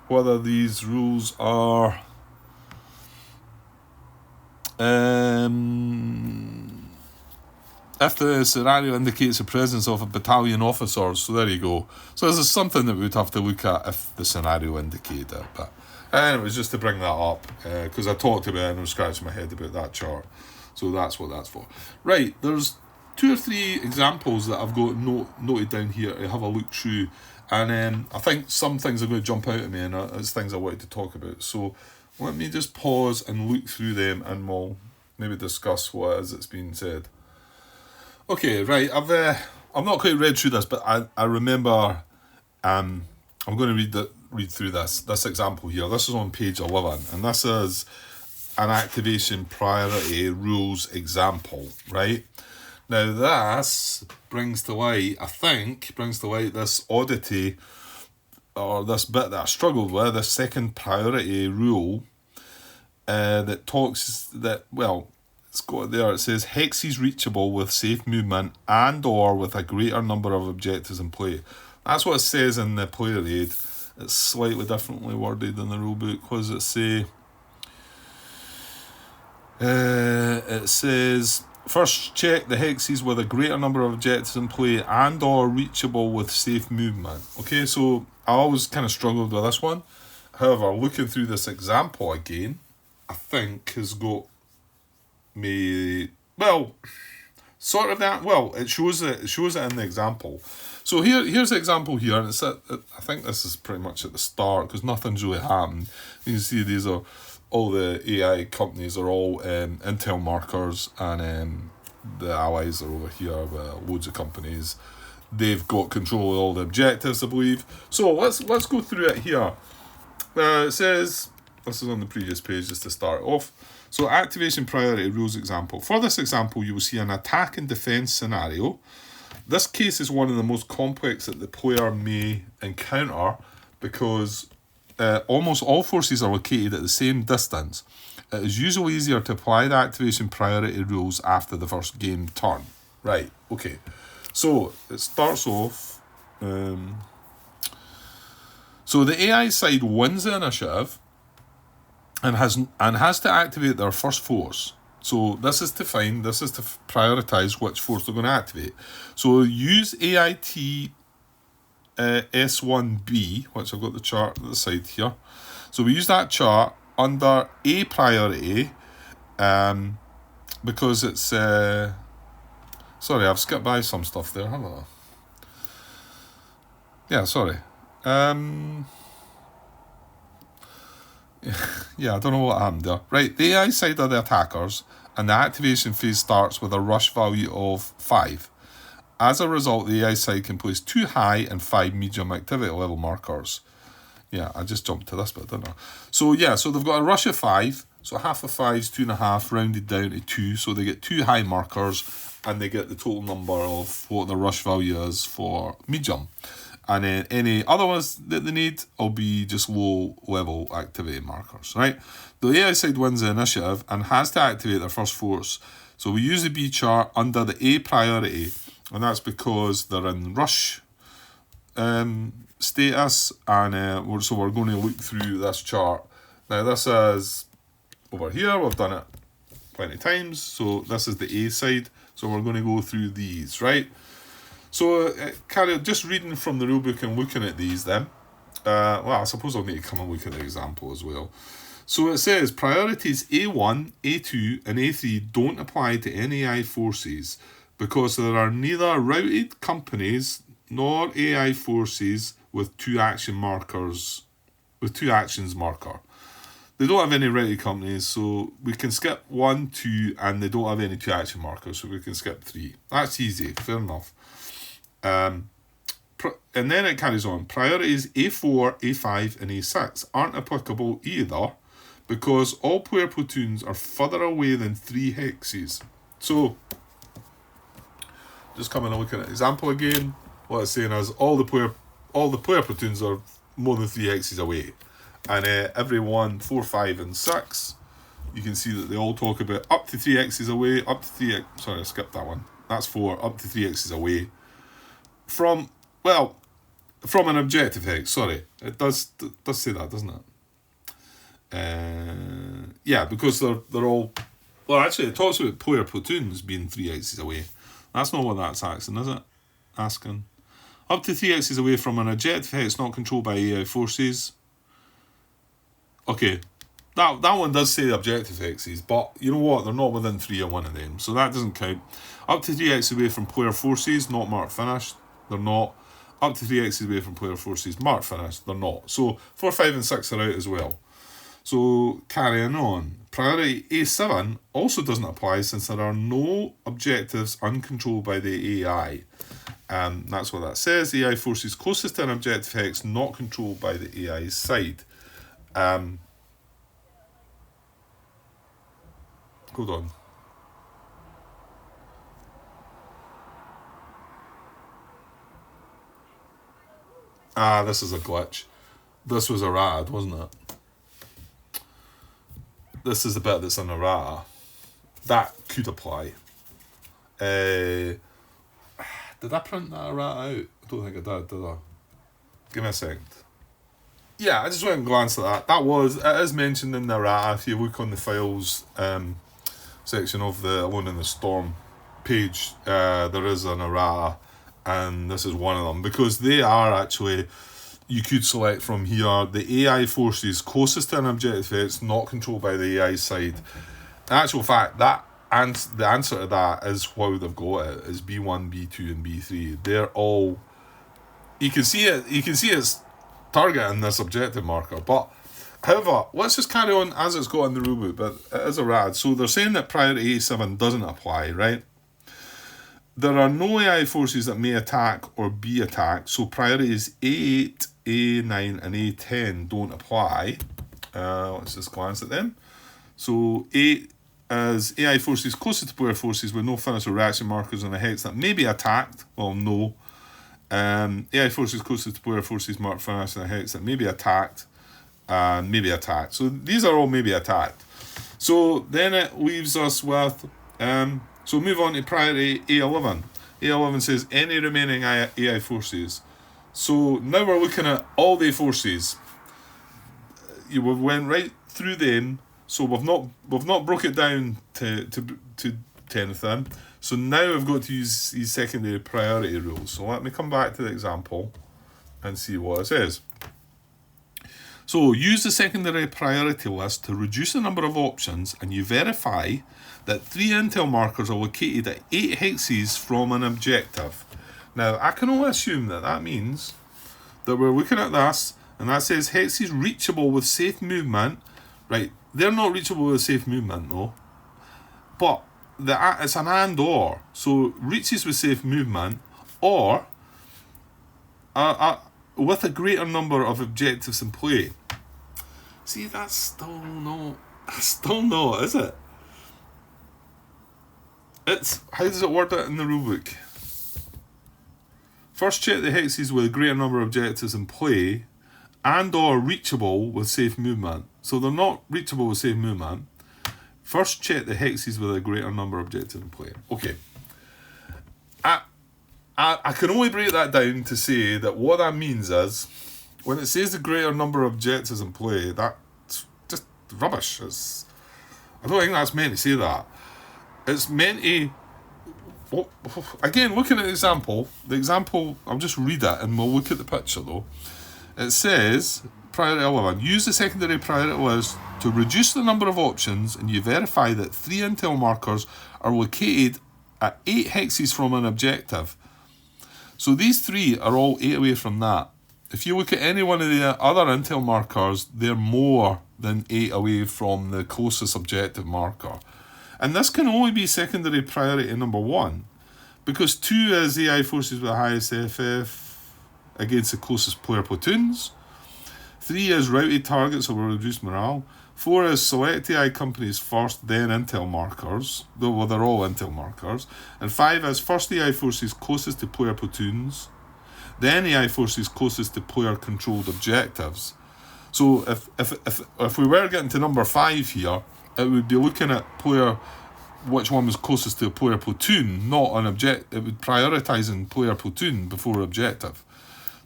whether these rules are... if the scenario indicates the presence of a battalion officer, so there you go. So this is something that we'd have to look at if the scenario indicated it. But anyways, just to bring that up, because I talked about it and I was scratching my head about that chart. So that's what that's for. Right, there's 2 or 3 examples that I've got noted down here to have a look through. And I think some things are going to jump out at me, and it's things I wanted to talk about. So let me just pause and look through them, and we'll maybe discuss what it is that's being said. Okay, right, I've not quite read through this, but I remember, I'm going to read through this example here. This is on page 11, and this is an activation priority rules example, right? Now this brings to light this oddity, or this bit that I struggled with, the second priority rule, that talks that, well, it's got there, it says hexes reachable with safe movement and or with a greater number of objectives in play. That's what it says in the player aid. It's slightly differently worded in the rulebook. What does it say? It says, first check the hexes with a greater number of objectives in play and or reachable with safe movement. Okay, so I always kind of struggled with this one. However, looking through this example again, I think has got me, well, sort of that, well, it shows it in the example. So here's the example here, and I think this is pretty much at the start, because nothing's really happened. You can see these are, all the AI companies are all Intel markers, and the allies are over here with loads of companies. They've got control of all the objectives, I believe. So let's go through it here. It says, this is on the previous page just to start off. So activation priority rules example. For this example, you will see an attack and defense scenario. This case is one of the most complex that the player may encounter because almost all forces are located at the same distance. It is usually easier to apply the activation priority rules after the first game turn. Right, okay. So it starts off... So the AI side wins the initiative and has to activate their first force. So this is to prioritize which force they're going to activate. So use AITS S1B, which I've got the chart at the side here. So we use that chart under A priority because it's... sorry, I've skipped by some stuff there, haven't I? Yeah, sorry. Yeah, I don't know what happened there. Right, the AI side are the attackers, and the activation phase starts with a rush value of 5. As a result, the AI side can place 2 high and 5 medium activity level markers. Yeah, I just jumped to this bit, didn't I? So yeah, so they've got a rush of 5, so half of 5 is 2.5, rounded down to 2, so they get 2 high markers, and they get the total number of what the rush value is for medium. And then any other ones that they need will be just low level activity markers, right? The AI side wins the initiative and has to activate their first force. So we use the B chart under the A priority, and that's because they're in rush status, and so we're going to look through this chart. Now this is over here, we've done it plenty of times, so this is the A side, so we're going to go through these, right? So, kind of just reading from the rulebook and looking at these then. Well, I suppose I'll need to come and look at the example as well. So it says, priorities A1, A2 and A3 don't apply to any AI forces because there are neither routed companies nor AI forces with 2 actions marker. They don't have any routed companies, so we can skip 1, 2, and they don't have any 2 action markers, so we can skip 3. That's easy, fair enough. And then it carries on. Priorities A4, A5 and A6 aren't applicable either because all player platoons are further away than 3 hexes. So, just coming and looking at an example again, what it's saying is all the player platoons are more than 3 hexes away. And every 1, 4, 5 and 6, you can see that they all talk about up to 3 hexes away, sorry, I skipped that one. That's 4, up to 3 hexes away. From an objective hex, sorry. It does say that, doesn't it? Yeah, because they're all... Well, actually, it talks about player platoons being 3 hexes away. That's not what that's asking, is it? Asking. Up to 3 hexes away from an objective hex not controlled by AI forces. Okay, that one does say objective hexes, but you know what? They're not within 3 of one of them, so that doesn't count. Up to 3 hexes away from player forces, not marked finished. They're not. Up to 3 hexes away from player forces, marked finished. They're not. So 4, 5 and 6 are out as well. So carrying on. Priority A7 also doesn't apply since there are no objectives uncontrolled by the AI. That's what that says. AI forces closest to an objective hex not controlled by the AI's side. Hold on. This is a glitch. This was a rad, wasn't it? This is the bit that's in a rata. That could apply. Did I print that errata out? I don't think I did I? Give me a second. yeah, I just went and glanced at that. It is mentioned in the errata. If you look on the files section of the Alone in the Storm page, there is an errata, and this is one of them, because they are actually, you could select from here the AI forces closest to an objective it's not controlled by the AI side. In actual fact, the answer to that is how they've got it, is B1, B2 and B3. They're all, you can see it's targeting this objective marker. But however, let's just carry on as it's got in the rulebook, but it is a rad. So they're saying that priority A7 doesn't apply, right? There are no AI forces that may attack or be attacked, so priorities A8, A9 and A10 don't apply. Let's just glance at them. So 8 is AI forces closest to player forces with no finish or reaction markers on a hex that may be attacked. Well, no. AI forces closest to player forces marked finish on a hex that may be attacked and may be attacked. So these are all maybe attacked. So then it leaves us with, so move on to priority A11. A11 says any remaining AI forces. So now we're looking at all the forces. We went right through them. So we've not broke it down to anything. So now we've got to use these secondary priority rules. So let me come back to the example and see what it says. So use the secondary priority list to reduce the number of options, and you verify that 3 intel markers are located at 8 hexes from an objective. Now I can only assume that means that we're looking at this, and that says hexes reachable with safe movement. Right, they're not reachable with safe movement though, but it's an and or. So reaches with safe movement, or with a greater number of objectives in play. See, that's still not, is it? It's, how does it word it in the rulebook? First check the hexes with a greater number of objectives in play, and or reachable with safe movement. So they're not reachable with safe movement. First check the hexes with a greater number of objectives in play. Okay. I can only break that down to say that what that means is, when it says the greater number of objectives in play, that's just rubbish. I don't think that's meant to say that. It's meant to, again, looking at the example, I'll just read it and we'll look at the picture though. It says, priority 11, use the secondary priority list to reduce the number of options, and you verify that 3 intel markers are located at 8 hexes from an objective. So these 3 are all 8 away from that. If you look at any one of the other intel markers, they're more than 8 away from the closest objective marker. And this can only be secondary priority number 1, because 2 is AI forces with the highest FF against the closest player platoons. 3 is routed targets or will reduce morale. 4 is select AI companies first, then intel markers. Though they're all intel markers. And 5 is first AI forces closest to player platoons, then AI forces closest to player controlled objectives. So if we were getting to number 5 here, it would be looking at which one was closest to a player platoon, not an object. It would prioritizing player platoon before objective.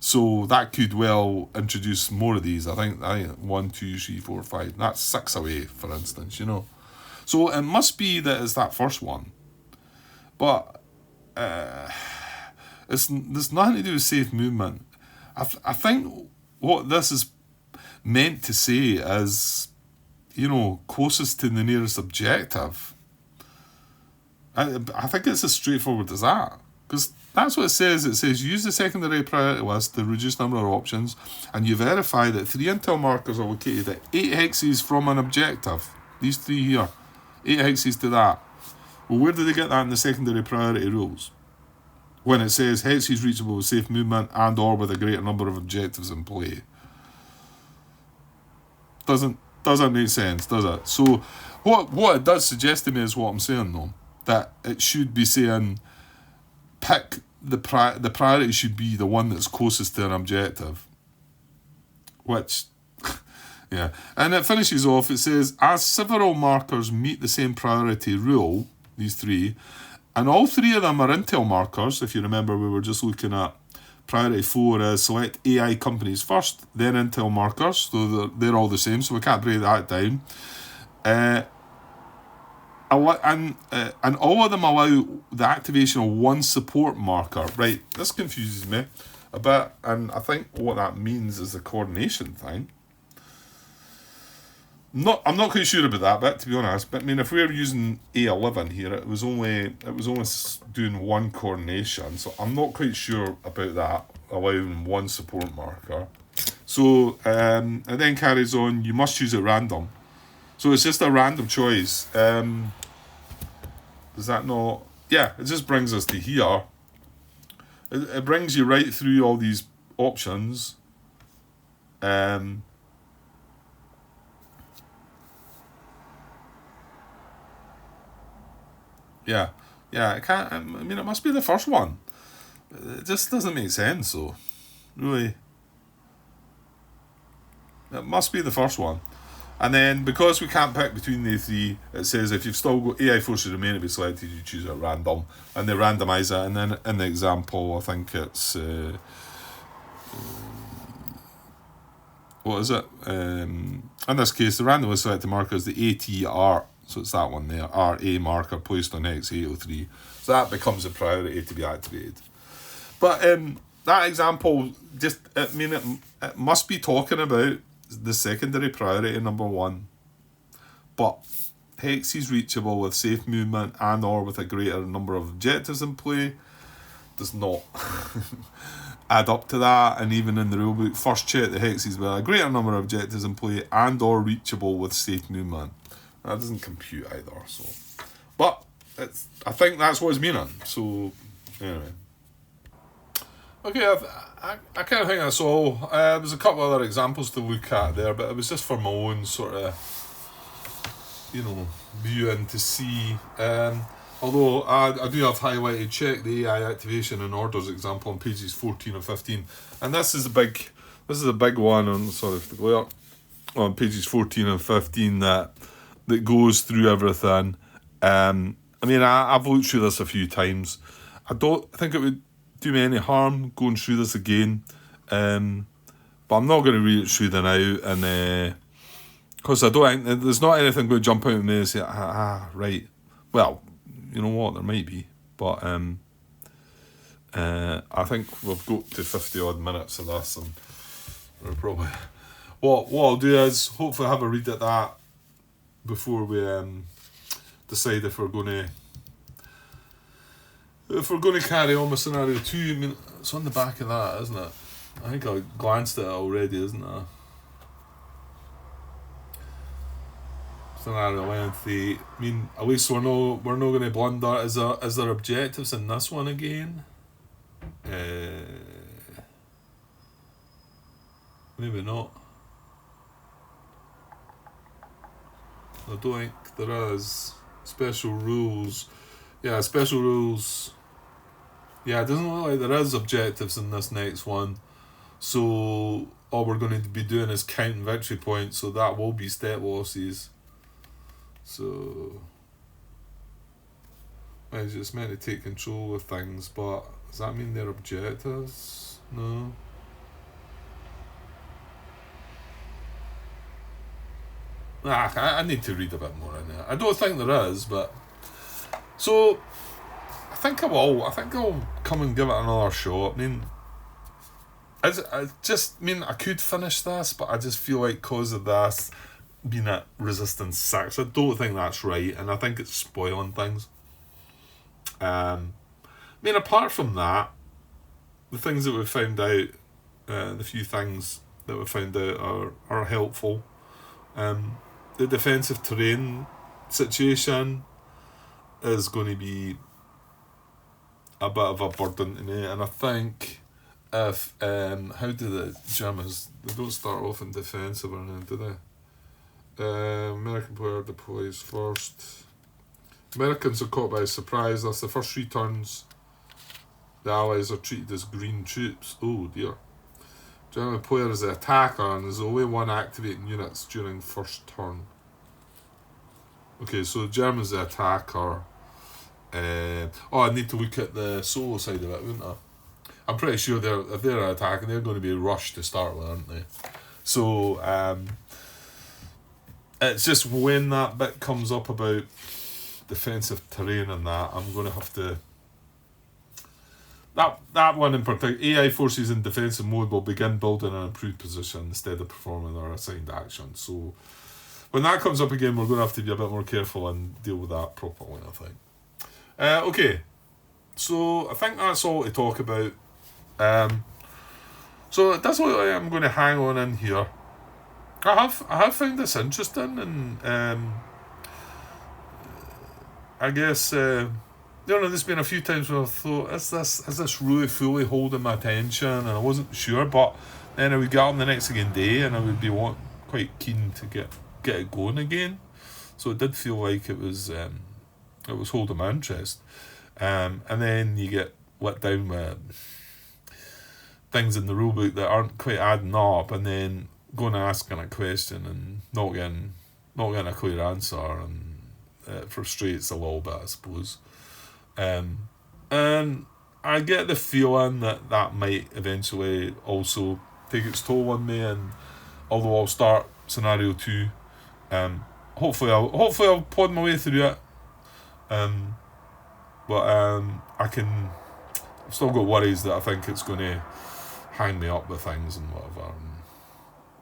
So that could well introduce more of these. I think 1, 2, 3, 4, 5. That's 6 away, for instance, you know. So it must be that it's that first one. But there's nothing to do with safe movement. I think what this is meant to say is, you know, closest to the nearest objective. I think it's as straightforward as that. Because that's what it says. It says use the secondary priority list to reduce number of options, and you verify that 3 intel markers are located at 8 hexes from an objective. These 3 here. 8 hexes to that. Well, where do they get that in the secondary priority rules? When it says hexes reachable with safe movement and or with a greater number of objectives in play. Doesn't make sense, does it? So what it does suggest to me is what I'm saying though. That it should be saying pick the priority should be the one that's closest to an objective. Which, yeah. And it finishes off, it says, as several markers meet the same priority rule, these 3, and all 3 of them are intel markers. If you remember, we were just looking at Priority 4 is select AI companies first, then Intel markers. So they're all the same, so we can't break that down. And all of them allow the activation of one support marker. Right, this confuses me a bit, and I think what that means is the coordination thing. I'm not quite sure about that bit, to be honest. But I mean, if we're using A11 here, it was only doing one coordination, so I'm not quite sure about that, allowing one support marker. So it then carries on. You must use it random. So it's just a random choice. Does that not? Yeah, it just brings us to here. It brings you right through all these options. Yeah, it can't. I mean, it must be the first one. It just doesn't make sense, so really, it must be the first one. And then because we can't pick between the three, it says if you've still got AI forces remain to be selected, you choose at random, and they randomise it. And then in the example, I think it's what is it? In this case, the randomly selected marker is the ATR. So it's that one there, RA marker placed on X803. So that becomes a priority to be activated. But that example, it must be talking about the secondary priority number 1. But hex is reachable with safe movement and or with a greater number of objectives in play does not add up to that. And even in the rulebook, first check the hexes with a greater number of objectives in play and or reachable with safe movement. That doesn't compute either, so. But I think that's what it's meaning. So anyway. Okay, I kind of think that's all. There's a couple other examples to look at there, but it was just for my own sort of, viewing to see. Although I do have highlighted, check the AI activation and orders example on pages 14 and 15, and this is a big one on the glare on pages 14 and 15 that goes through everything. I've looked through this a few times. I don't think it would do me any harm going through this again, but I'm not going to read it through the now, and because I don't think there's not anything going to jump out at me and say, right. Well, you know what, there might be, but I think we've got to 50 odd minutes of this, and we're probably what I'll do is hopefully have a read at that before we decide if we're going to carry on with scenario 2. I mean, it's on the back of that, isn't it? I think I glanced at it already, isn't it? Scenario length 8. I mean, at least we're not going to blunder. Is there objectives in this one again? Maybe not. I don't think there is. Special rules. Yeah, special rules. Yeah, it doesn't look like there is objectives in this next one. So all we're going to be doing is counting victory points, so that will be step losses. So it's just meant to take control of things, but does that mean they're objectives? No. I need to read a bit more in it. I don't think there is, but so I think I will. I think I'll come and give it another shot. I mean, I could finish this, but I just feel like because of this being at resistance 6, I don't think that's right, and I think it's spoiling things. Apart from that, the things that we've found out, the few things that we've found out are helpful. The defensive terrain situation is going to be a bit of a burden to me, and I think if how do the Germans, they don't start off in defensive or anything, do they? American player deploys first. Americans are caught by surprise. That's the first 3 turns. The Allies are treated as green troops. Oh dear. German player is the attacker and there's only one activating units during first turn. Okay, so German's the attacker. I need to look at the solo side of it, wouldn't I? I'm pretty sure if they're attacking, they're going to be rushed to start with, aren't they? So it's just when that bit comes up about defensive terrain and that, I'm going to have to... That one in particular, AI forces in defensive mode will begin building an improved position instead of performing their assigned action. So when that comes up again, we're going to have to be a bit more careful and deal with that properly, I think. Okay, so I think that's all to talk about. So that's what I'm going to hang on in here. I have found this interesting, and I guess there's been a few times where I thought, is this really fully holding my attention? And I wasn't sure, but then I would get up the next again day, and I would be quite keen to get it going again. So it did feel like it was holding my interest. And then you get let down with things in the rulebook that aren't quite adding up, and then going and asking a question and not getting a clear answer, and it frustrates a little bit, I suppose. And I get the feeling that might eventually also take its toll on me, and although I'll start scenario 2, hopefully I'll plod my way through it. But I've still got worries that I think it's going to hang me up with things and whatever.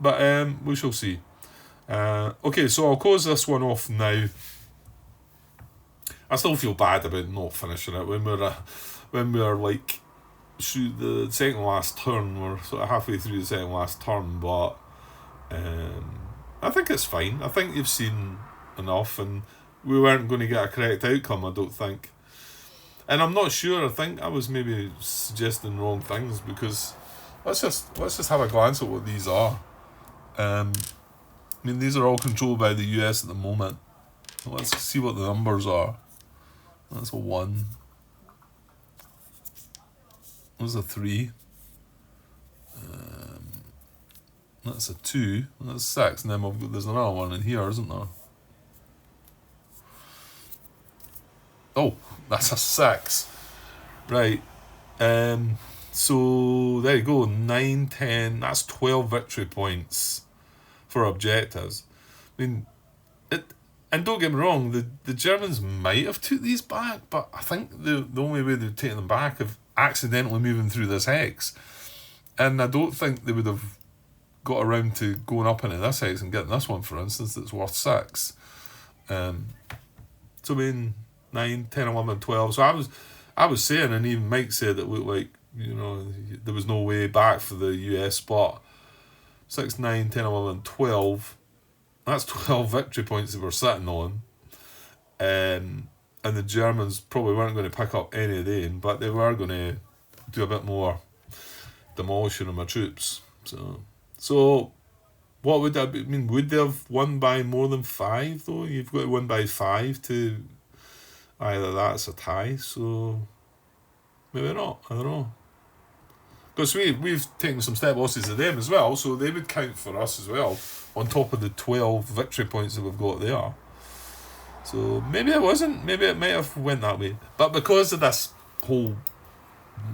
But we shall see. Okay, so I'll close this one off now. I still feel bad about not finishing it when we're like shoot the second last turn. We're sort of halfway through the second last turn, but I think it's fine. I think you've seen enough, and we weren't going to get a correct outcome, I don't think. And I'm not sure. I think I was maybe suggesting wrong things, because let's just have a glance at what these are. I mean, these are all controlled by the US at the moment. So let's see what the numbers are. That's a 1. That's a 3. That's a 2. That's 6. And then there's another one in here, isn't there? Oh, that's a 6. Right. So there you go. 9, 10. That's 12 victory points for objectives. I mean, and don't get me wrong, the Germans might have took these back, but I think the only way they've taken them back is accidentally moving through this hex. And I don't think they would have got around to going up into this hex and getting this one, for instance, that's worth 6. So I mean, 9, 10, 11, 12. So I was saying, and even Mike said it looked like, there was no way back for the US spot. 6, 9, 10, 11, 12. That's 12 victory points that we're sitting on. And the Germans probably weren't going to pick up any of them, but they were going to do a bit more demolishing of my troops. So what would that be? I mean, would they have won by more than 5, though? You've got to win by 5 to either that's a tie, so maybe not. I don't know. Because we've taken some step losses of them as well, so they would count for us as well, on top of the 12 victory points that we've got there. So maybe it wasn't. Maybe it might have went that way. But because of this whole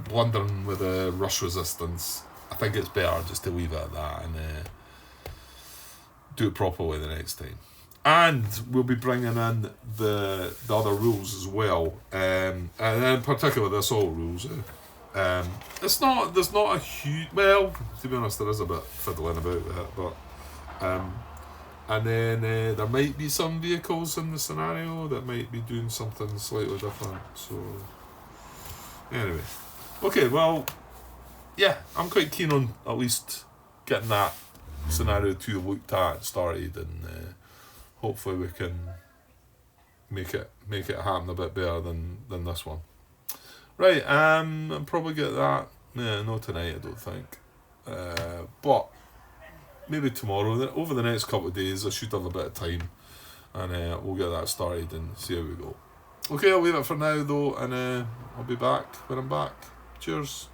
blundering with the rush resistance, I think it's better just to leave it at that and do it properly the next time. And we'll be bringing in the other rules as well, and in particular the assault rules. There's not a huge, well, to be honest, there is a bit fiddling about with it, but and then there might be some vehicles in the scenario that might be doing something slightly different. So anyway, okay, well, yeah, I'm quite keen on at least getting that scenario 2 looked at, started, and hopefully we can make it happen a bit better than this one. Right, I'll probably get that. Yeah, not tonight, I don't think. But maybe tomorrow. Over the next couple of days, I should have a bit of time, and we'll get that started and see how we go. Okay, I'll leave it for now though, and I'll be back when I'm back. Cheers.